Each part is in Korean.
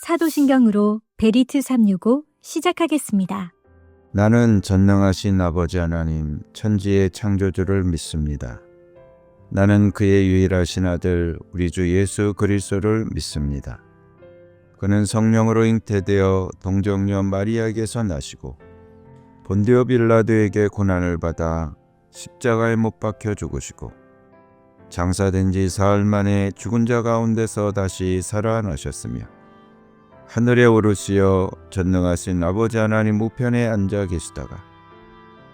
사도신경으로 베리트 365 시작하겠습니다. 나는 전능하신 아버지 하나님 천지의 창조주를 믿습니다. 나는 그의 유일하신 아들 우리 주 예수 그리스도를 믿습니다. 그는 성령으로 잉태되어 동정녀 마리아에게서 나시고 본디오 빌라도에게 고난을 받아 십자가에 못 박혀 죽으시고 장사된 지 사흘 만에 죽은 자 가운데서 다시 살아나셨으며 하늘에 오르시어 전능하신 아버지 하나님 우편에 앉아 계시다가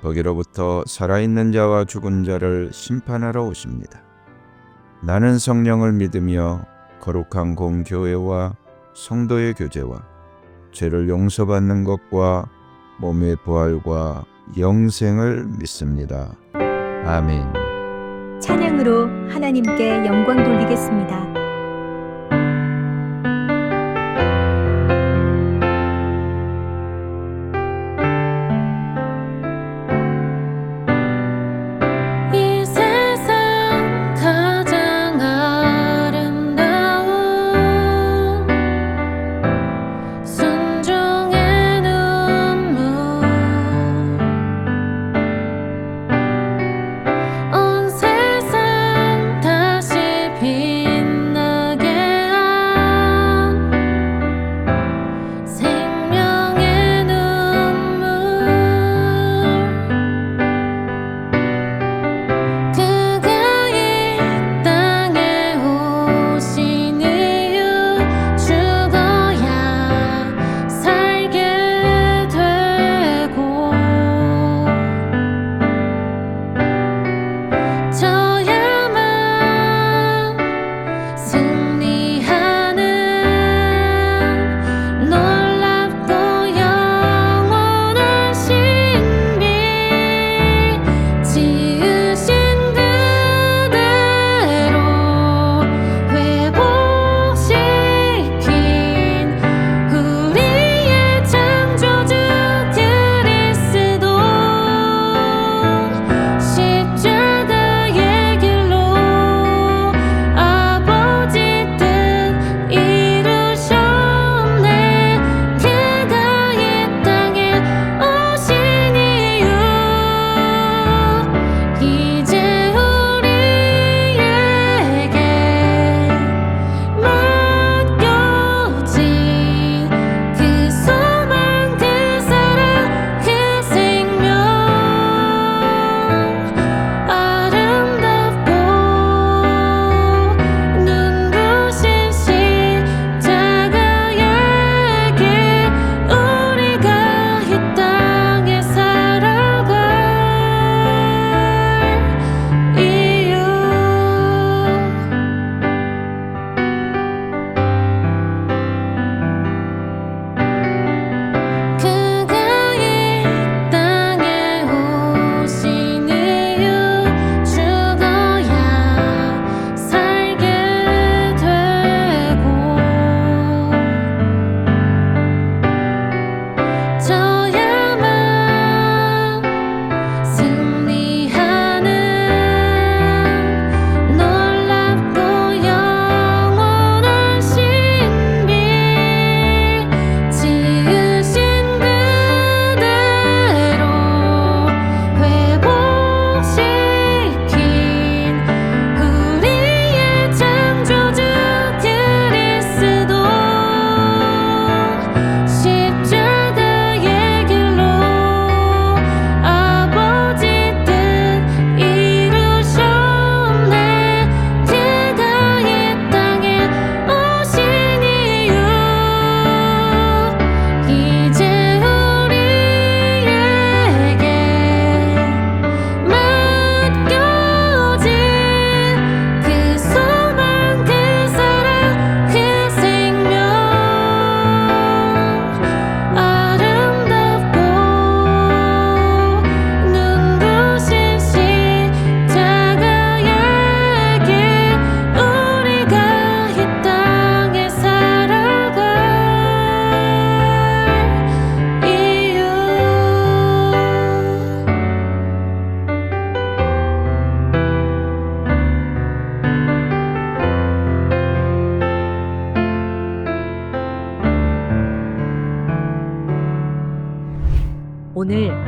거기로부터 살아있는 자와 죽은 자를 심판하러 오십니다. 나는 성령을 믿으며 거룩한 공교회와 성도의 교제와 죄를 용서받는 것과 몸의 부활과 영생을 믿습니다. 아멘. 찬양으로 하나님께 영광 돌리겠습니다. 온 세상 다시 빛나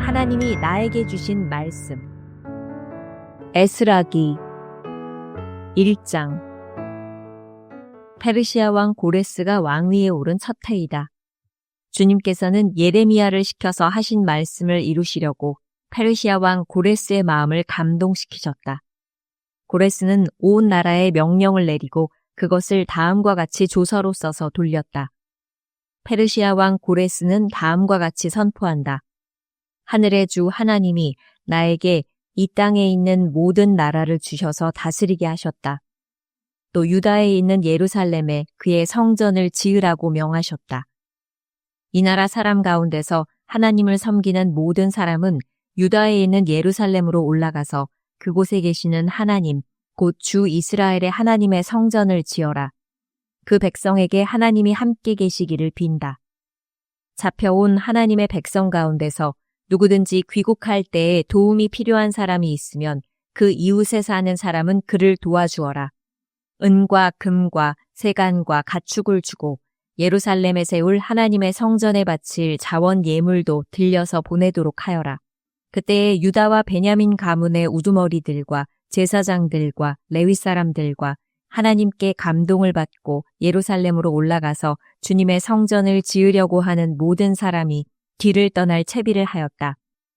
하나님이 나에게 주신 말씀. 에스라기 1장. 페르시아 왕 고레스가 왕위에 오른 첫 해이다. 주님께서는 예레미야를 시켜서 하신 말씀을 이루시려고 페르시아 왕 고레스의 마음을 감동시키셨다. 고레스는 온 나라에 명령을 내리고 그것을 다음과 같이 조서로 써서 돌렸다. 페르시아 왕 고레스는 다음과 같이 선포한다. 하늘의 주 하나님이 나에게 이 땅에 있는 모든 나라를 주셔서 다스리게 하셨다. 또 유다에 있는 예루살렘에 그의 성전을 지으라고 명하셨다. 이 나라 사람 가운데서 하나님을 섬기는 모든 사람은 유다에 있는 예루살렘으로 올라가서 그곳에 계시는 하나님, 곧 주 이스라엘의 하나님의 성전을 지어라. 그 백성에게 하나님이 함께 계시기를 빈다. 잡혀온 하나님의 백성 가운데서 누구든지 귀국할 때에 도움이 필요한 사람이 있으면 그 이웃에 사는 사람은 그를 도와주어라. 은과 금과 세간과 가축을 주고 예루살렘에 세울 하나님의 성전에 바칠 자원 예물도 들려서 보내도록 하여라. 그때에 유다와 베냐민 가문의 우두머리들과 제사장들과 레위 사람들과 하나님께 감동을 받고 예루살렘으로 올라가서 주님의 성전을 지으려고 하는 모든 사람이 길을 떠날 채비를 하였다.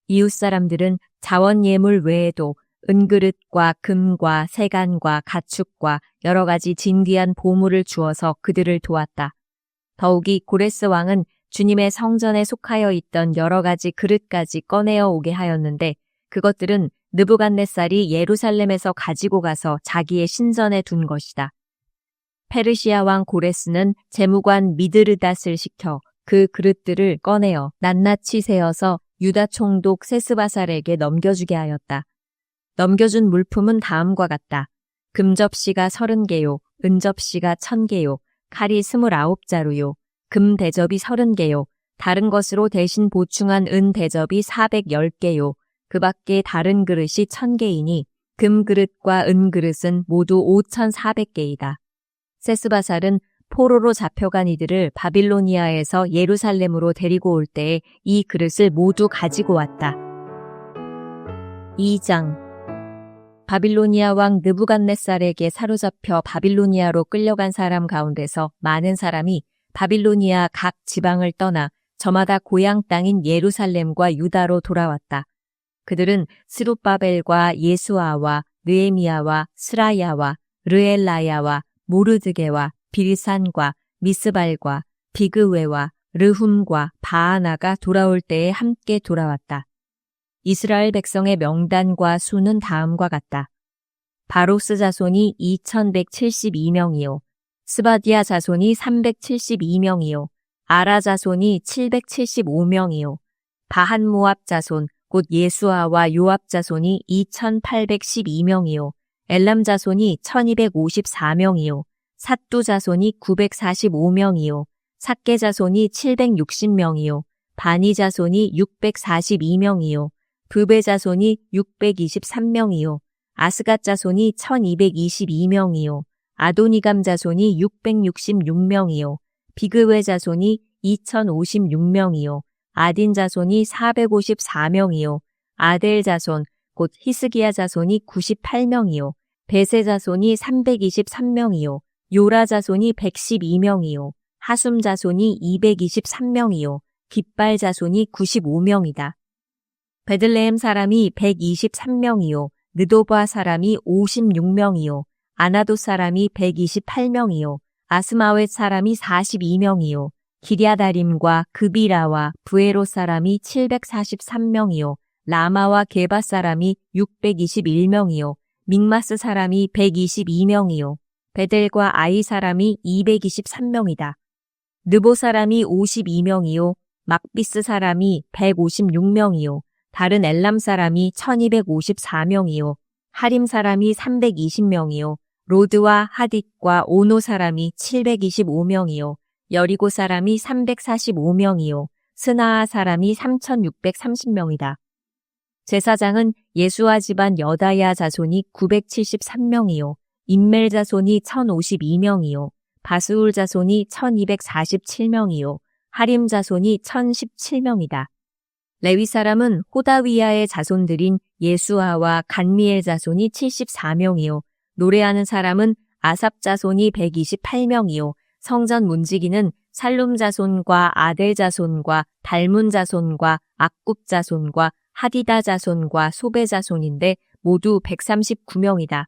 이웃 사람들은 자원 예물 외에도 은그릇과 금과 세간과 가축과 여러 가지 진귀한 보물을 주어서 그들을 도왔다. 더욱이 고레스 왕은 주님의 성전에 속하여 있던 여러 가지 그릇까지 꺼내어 오게 하였는데 그것들은 느부갓네살이 예루살렘에서 가지고 가서 자기의 신전에 둔 것이다. 페르시아 왕 고레스는 재무관 미드르닷을 시켜 그 그릇들을 꺼내어 낱낱이 세어서 유다 총독 세스바살에게 넘겨주게 하였다. 넘겨준 물품은 다음과 같다. 금접시가 30개요, 은접시가 1000개요, 칼이 29자루요, 금 대접이 30개요, 다른 것으로 대신 보충한 은 대접이 410개요, 그 밖에 다른 그릇이 1000개이니 금 그릇과 은 그릇은 모두 5400개이다. 세스바살은 포로로 잡혀간 이들을 바빌로니아에서 예루살렘으로 데리고 올 때에 이 그릇을 모두 가지고 왔다. 2장. 바빌로니아 왕 느부갓네살에게 사로잡혀 바빌로니아로 끌려간 사람 가운데서 많은 사람이 바빌로니아 각 지방을 떠나 저마다 고향 땅인 예루살렘과 유다로 돌아왔다. 그들은 스룹바벨과 예수아와 느헤미야와 스라야와 르엘라야와 모르드게와 빌산과 미스발과 비그웨와 르훔과 바하나가 돌아올 때에 함께 돌아왔다. 이스라엘 백성의 명단과 수는 다음과 같다. 바로스 자손이 2172명이요. 스바디아 자손이 372명이요. 아라 자손이 775명이요. 바한 모압 자손 곧 예수아와 요압 자손이 2812명이요. 엘람 자손이 1254명이요. 삿두 자손이 945명이요. 삭게 자손이 760명이요. 바니 자손이 642명이요. 브베 자손이 623명이요. 아스갓 자손이 1222명이요. 아도니감 자손이 666명이요. 비그웨 자손이 2056명이요. 아딘 자손이 454명이요. 아델 자손 곧 히스기야 자손이 98명이요. 베세 자손이 323명이요. 요라 자손이 112명이요. 하숨 자손이 223명이요. 깃발 자손이 95명이다. 베들레헴 사람이 123명이요. 느도바 사람이 56명이요. 아나도 사람이 128명이요. 아스마웻 사람이 42명이요. 기랴다림과 그비라와 부에로 사람이 743명이요. 라마와 게바 사람이 621명이요. 믹마스 사람이 122명이요. 베델과 아이 사람이 223명이다. 느보 사람이 52명이요. 막비스 사람이 156명이요. 다른 엘람 사람이 1254명이요. 하림 사람이 320명이요. 로드와 하딧과 오노 사람이 725명이요. 여리고 사람이 345명이요. 스나아 사람이 3630명이다. 제사장은 예수아 집안 여다야 자손이 973명이요. 임멜 자손이 1052명이요. 바스울 자손이 1247명이요. 하림 자손이 1017명이다. 레위 사람은 호다위야의 자손들인 예수아와 간미엘 자손이 74명이요. 노래하는 사람은 아삽 자손이 128명이요. 성전 문지기는 살룸 자손과 아델 자손과 달문 자손과 악굽 자손과 하디다 자손과 소베 자손인데 모두 139명이다.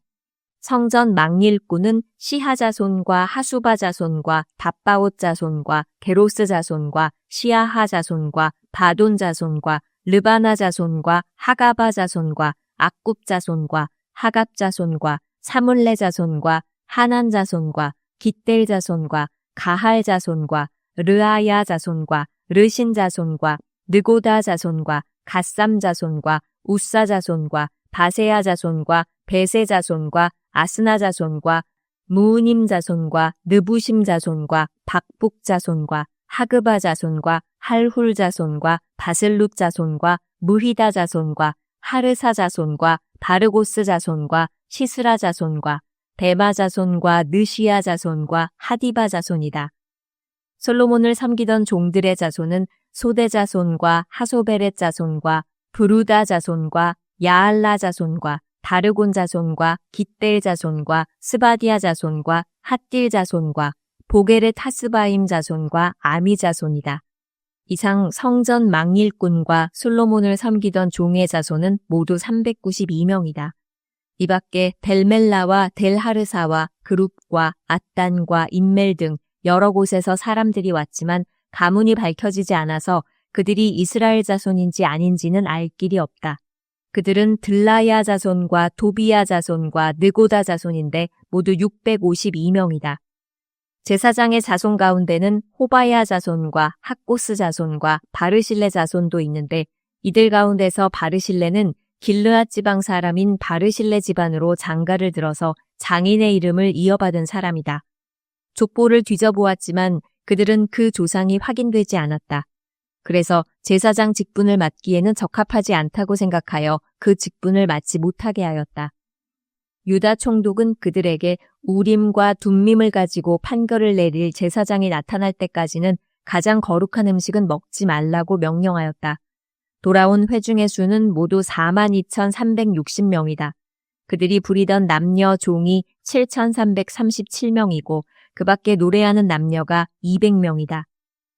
성전 망일꾼은 시하 자손과 하수바 자손과 답바옷 자손과 게로스 자손과 시아하 자손과 바돈 자손과 르바나 자손과 하가바 자손과 악굽 자손과 하갑 자손과 사물레 자손과 하난 자손과 깃델 자손과 가할 자손과 르아야 자손과 르신 자손과 느고다 자손과 갓삼 자손과 우사 자손과 바세야 자손과 베세 자손과 아스나 자손과 무우님 자손과 느부심 자손과 박북 자손과 하그바 자손과 할훌 자손과 바슬룩 자손과 무히다 자손과 하르사 자손과 바르고스 자손과 시스라 자손과 베마 자손과 느시야 자손과 하디바 자손이다. 솔로몬을 섬기던 종들의 자손은 소대 자손과 하소베렛 자손과 부루다 자손과 야알라 자손과 다르곤 자손과 깃델 자손과 스바디아 자손과 핫딜 자손과 보게렛 하스바임 자손과 아미 자손이다. 이상 성전 망일꾼과 솔로몬을 섬기던 종의 자손은 모두 392명이다. 이 밖에 델멜라와 델하르사와 그룹과 앗단과 인멜 등 여러 곳에서 사람들이 왔지만 가문이 밝혀지지 않아서 그들이 이스라엘 자손인지 아닌지는 알 길이 없다. 그들은 들라야 자손과 도비야 자손과 느고다 자손인데 모두 652명이다. 제사장의 자손 가운데는 호바야 자손과 학고스 자손과 바르실레 자손도 있는데 이들 가운데서 바르실레는 길르앗 지방 사람인 바르실레 집안으로 장가를 들어서 장인의 이름을 이어받은 사람이다. 족보를 뒤져보았지만 그들은 그 조상이 확인되지 않았다. 그래서 제사장 직분을 맡기에는 적합하지 않다고 생각하여 그 직분을 맡지 못하게 하였다. 유다 총독은 그들에게 우림과 둠밈을 가지고 판결을 내릴 제사장이 나타날 때까지는 가장 거룩한 음식은 먹지 말라고 명령하였다. 돌아온 회중의 수는 모두 42,360명이다. 그들이 부리던 남녀 종이 7,337명이고 그 밖에 노래하는 남녀가 200명이다.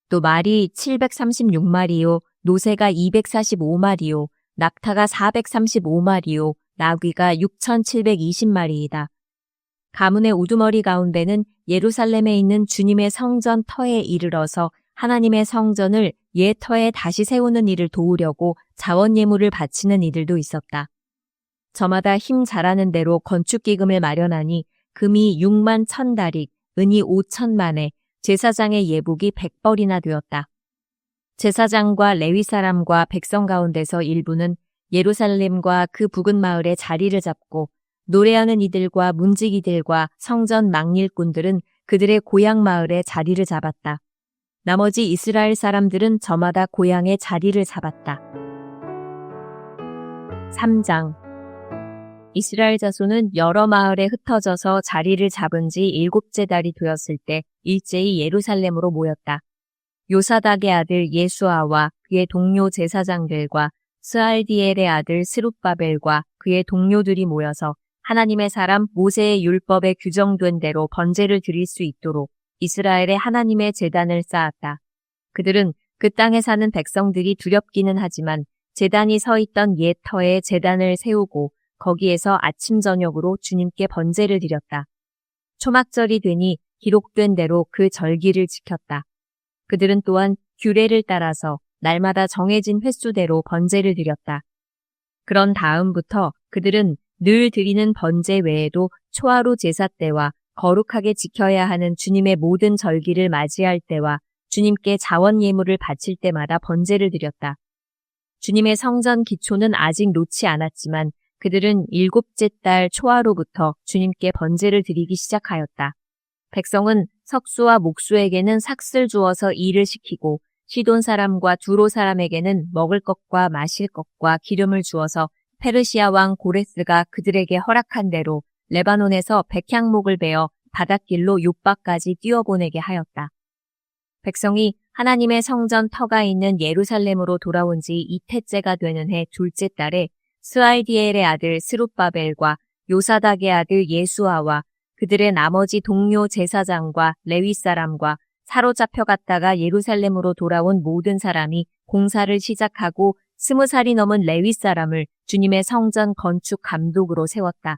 또 말이 736마리요, 노새가 245마리요, 낙타가 435마리요, 나귀가 6,720마리이다. 가문의 우두머리 가운데는 예루살렘에 있는 주님의 성전 터에 이르러서 하나님의 성전을 옛 터에 다시 세우는 일을 도우려고 자원 예물을 바치는 이들도 있었다. 저마다 힘 잘하는 대로 건축기금을 마련하니 금이 6만 1,000다릭, 은이 5천만에 제사장의 예복이 100벌이나 되었다. 제사장과 레위 사람과 백성 가운데서 일부는 예루살렘과 그 부근 마을에 자리를 잡고 노래하는 이들과 문지기들과 성전 망일꾼들은 그들의 고향 마을에 자리를 잡았다. 나머지 이스라엘 사람들은 저마다 고향에 자리를 잡았다. 3장 이스라엘 자손은 여러 마을에 흩어져서 자리를 잡은 지 7째 달이 되었을 때 일제히 예루살렘으로 모였다. 요사닥의 아들 예수아와 그의 동료 제사장들과 스알디엘의 아들 스룹바벨과 그의 동료들이 모여서 하나님의 사람 모세의 율법에 규정된 대로 번제를 드릴 수 있도록 이스라엘의 하나님의 제단을 쌓았다. 그들은 그 땅에 사는 백성들이 두렵기는 하지만 제단이 서 있던 옛 터에 제단을 세우고 거기에서 아침 저녁으로 주님께 번제를 드렸다. 초막절이 되니 기록된 대로 그 절기를 지켰다. 그들은 또한 규례를 따라서 날마다 정해진 횟수대로 번제를 드렸다. 그런 다음부터 그들은 늘 드리는 번제 외에도 초하루 제사 때와 거룩하게 지켜야 하는 주님의 모든 절기를 맞이할 때와 주님께 자원 예물을 바칠 때마다 번제를 드렸다. 주님의 성전 기초는 아직 놓지 않았지만 그들은 7째 달 초하루부터 주님께 번제를 드리기 시작하였다. 백성은 석수와 목수에게는 삭슬 주어서 일을 시키고 시돈 사람과 두로 사람에게는 먹을 것과 마실 것과 기름을 주어서 페르시아 왕 고레스가 그들에게 허락한 대로 레바논에서 백향목을 베어 바닷길로 욥바까지 뛰어보내게 하였다. 백성이 하나님의 성전 터가 있는 예루살렘으로 돌아온 지 이태째가 되는 해 둘째 달에 스알디엘의 아들 스룹바벨과 요사닥의 아들 예수아와 그들의 나머지 동료 제사장과 레위 사람과 사로잡혀 갔다가 예루살렘으로 돌아온 모든 사람이 공사를 시작하고 20살이 넘은 레위 사람을 주님의 성전 건축 감독으로 세웠다.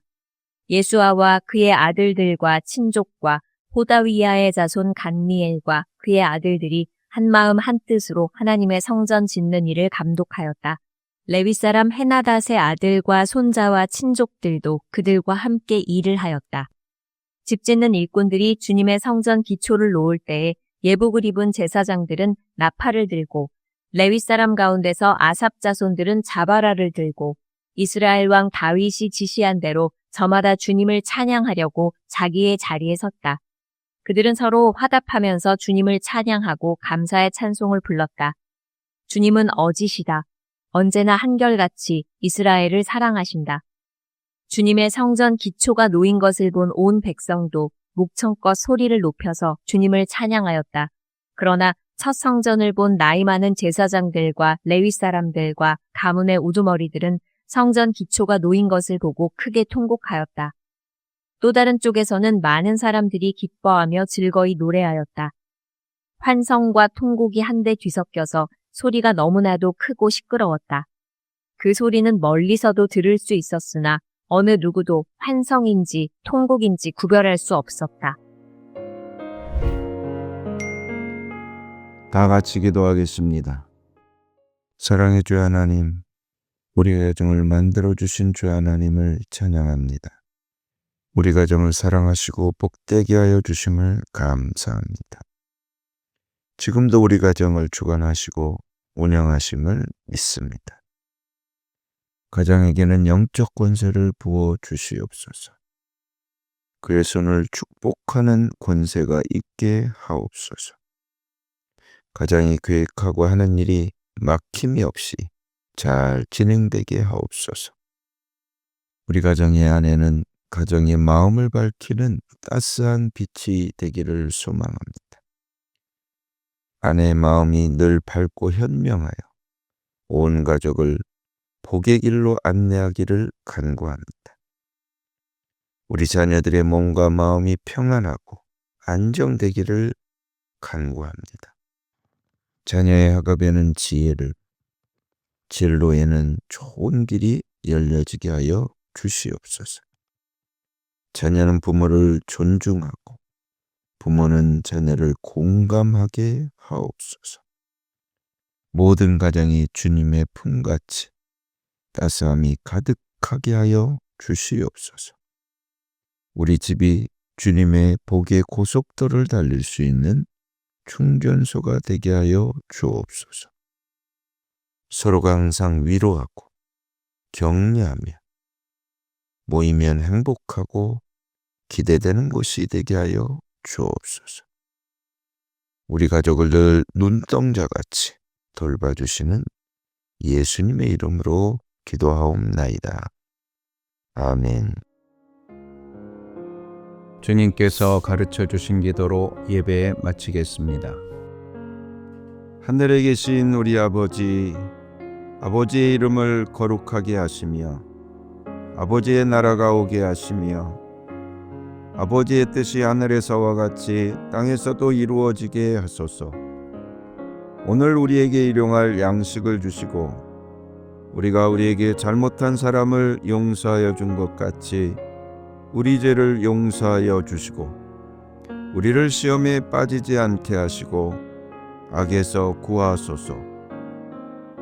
예수아와 그의 아들들과 친족과 호다위야의 자손 간미엘과 그의 아들들이 한마음 한뜻으로 하나님의 성전 짓는 일을 감독하였다. 레위 사람 헤나닷의 아들과 손자와 친족들도 그들과 함께 일을 하였다. 집 짓는 일꾼들이 주님의 성전 기초를 놓을 때에 예복을 입은 제사장들은 나팔을 들고 레위 사람 가운데서 아삽 자손들은 자바라를 들고 이스라엘 왕 다윗이 지시한 대로 저마다 주님을 찬양하려고 자기의 자리에 섰다. 그들은 서로 화답하면서 주님을 찬양하고 감사의 찬송을 불렀다. 주님은 어지시다. 언제나 한결같이 이스라엘을 사랑하신다. 주님의 성전 기초가 놓인 것을 본 온 백성도 목청껏 소리를 높여서 주님을 찬양하였다. 그러나 첫 성전을 본 나이 많은 제사장들과 레위 사람들과 가문의 우두머리들은 성전 기초가 놓인 것을 보고 크게 통곡하였다. 또 다른 쪽에서는 많은 사람들이 기뻐하며 즐거이 노래하였다. 환성과 통곡이 한데 뒤섞여서 소리가 너무나도 크고 시끄러웠다. 그 소리는 멀리서도 들을 수 있었으나 어느 누구도 환성인지 통곡인지 구별할 수 없었다. 다 같이 기도하겠습니다. 사랑의 주 하나님, 우리 가정을 만들어주신 주 하나님을 찬양합니다. 우리 가정을 사랑하시고 복되게 하여 주심을 감사합니다. 지금도 우리 가정을 주관하시고 운영하심을 믿습니다. 가정에게는 영적 권세를 부어 주시옵소서. 그의 손을 축복하는 권세가 있게 하옵소서. 가장이 계획하고 하는 일이 막힘이 없이 잘 진행되게 하옵소서. 우리 가정의 아내는 가정의 마음을 밝히는 따스한 빛이 되기를 소망합니다. 아내의 마음이 늘 밝고 현명하여 온 가족을 복의 길로 안내하기를 간구합니다. 우리 자녀들의 몸과 마음이 평안하고 안정되기를 간구합니다. 자녀의 학업에는 지혜를, 진로에는 좋은 길이 열려지게 하여 주시옵소서. 자녀는 부모를 존중하고 부모는 자녀를 공감하게 하옵소서. 모든 가정이 주님의 품같이 따스함이 가득하게 하여 주시옵소서. 우리 집이 주님의 복의 고속도를 달릴 수 있는 충전소가 되게 하여 주옵소서. 서로가 항상 위로하고 격려하며 모이면 행복하고 기대되는 곳이 되게 하여 주옵소서. 우리 가족을 늘 눈동자같이 돌봐주시는 예수님의 이름으로 기도하옵나이다. 아멘. 주님께서 가르쳐 주신 기도로 예배 마치겠습니다. 하늘에 계신 우리 아버지, 아버지의 이름을 거룩하게 하시며 아버지의 나라가 오게 하시며 아버지의 뜻이 하늘에서와 같이 땅에서도 이루어지게 하소서. 오늘 우리에게 일용할 양식을 주시고 우리가 우리에게 잘못한 사람을 용서하여 준 것 같이 우리 죄를 용서하여 주시고 우리를 시험에 빠지지 않게 하시고 악에서 구하소서.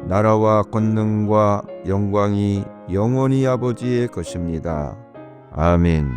나라와 권능과 영광이 영원히 아버지의 것입니다. 아멘.